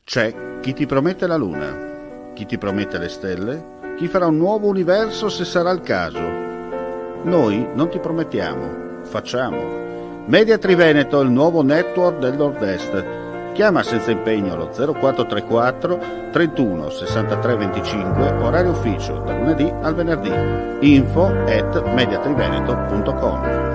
C'è chi ti promette la luna, chi ti promette le stelle, chi farà un nuovo universo se sarà il caso. Noi non ti promettiamo, facciamo. Media Triveneto, il nuovo network del Nord-Est. Chiama senza impegno allo 0434 31 63 25, orario ufficio, da lunedì al venerdì. info@mediatriveneto.com.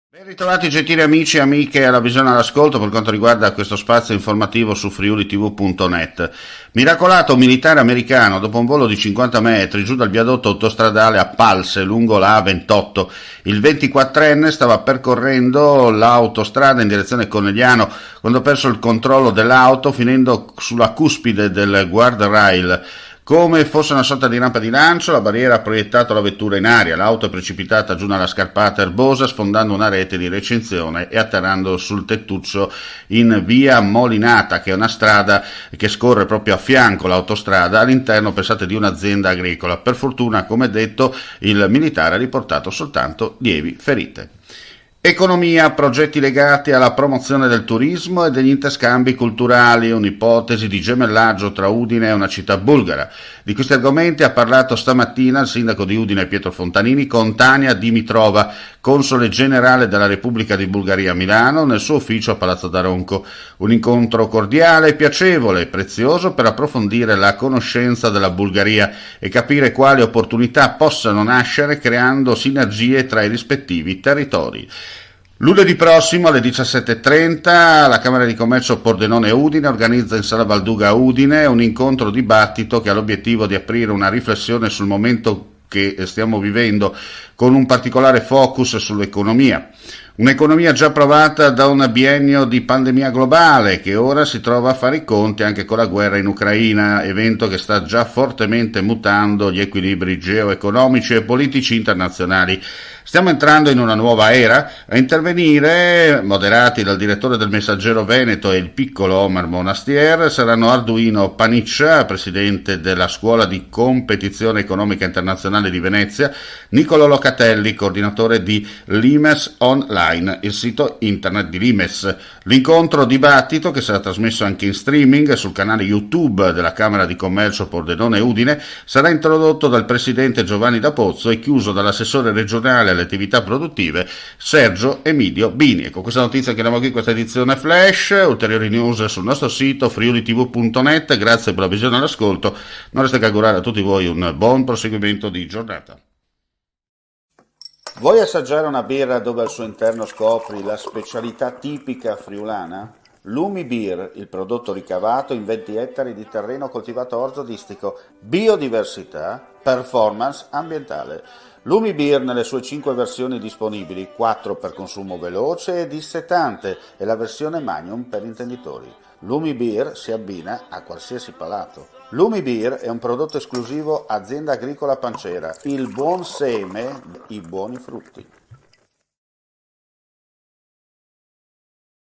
Ben ritrovati gentili amici e amiche alla visione all'ascolto per quanto riguarda questo spazio informativo su friulitv.net. Miracolato militare americano dopo un volo di 50 metri giù dal viadotto autostradale a Palse lungo la A28. Il 24enne stava percorrendo l'autostrada in direzione Conegliano quando ha perso il controllo dell'auto finendo sulla cuspide del guardrail. Come fosse una sorta di rampa di lancio, la barriera ha proiettato la vettura in aria, l'auto è precipitata giù nella scarpata erbosa sfondando una rete di recinzione e atterrando sul tettuccio in via Molinata, che è una strada che scorre proprio a fianco l'autostrada, all'interno, pensate, di un'azienda agricola. Per fortuna, come detto, il militare ha riportato soltanto lievi ferite. Economia, progetti legati alla promozione del turismo e degli interscambi culturali, un'ipotesi di gemellaggio tra Udine e una città bulgara. Di questi argomenti ha parlato stamattina il sindaco di Udine Pietro Fontanini con Tania Dimitrova, console generale della Repubblica di Bulgaria a Milano, nel suo ufficio a Palazzo d'Aronco. Un incontro cordiale, piacevole e prezioso per approfondire la conoscenza della Bulgaria e capire quali opportunità possano nascere creando sinergie tra i rispettivi territori. Lunedì prossimo alle 17:30 la Camera di Commercio Pordenone Udine organizza in Sala Valduga Udine un incontro dibattito che ha l'obiettivo di aprire una riflessione sul momento che stiamo vivendo con un particolare focus sull'economia. Un'economia già provata da un biennio di pandemia globale che ora si trova a fare i conti anche con la guerra in Ucraina, evento che sta già fortemente mutando gli equilibri geoeconomici e politici internazionali. Stiamo entrando in una nuova era. A intervenire, moderati dal direttore del Messaggero Veneto e il piccolo Omar Monastier, saranno Arduino Paniccia, presidente della Scuola di Competizione Economica Internazionale di Venezia, Niccolò Locatelli, coordinatore di Limes Online, il sito internet di Limes. L'incontro dibattito, che sarà trasmesso anche in streaming sul canale YouTube della Camera di Commercio Pordenone Udine, sarà introdotto dal presidente Giovanni D'Apozzo e chiuso dall'assessore regionale alle attività produttive Sergio Emidio Bini. E con questa notizia chiudiamo qui questa edizione flash. Ulteriori news sul nostro sito friulitv.net. Grazie per la visione e l'ascolto. Non resta che augurare a tutti voi un buon proseguimento di giornata. Vuoi assaggiare una birra dove al suo interno scopri la specialità tipica friulana? Lumi Beer, il prodotto ricavato in 20 ettari di terreno coltivato orzodistico, biodiversità, performance ambientale. Lumi Beer nelle sue 5 versioni disponibili, 4 per consumo veloce e dissetante e la versione Magnum per intenditori. Lumi Beer si abbina a qualsiasi palato. Lumi Beer è un prodotto esclusivo Azienda Agricola Pancera, il buon seme, i buoni frutti.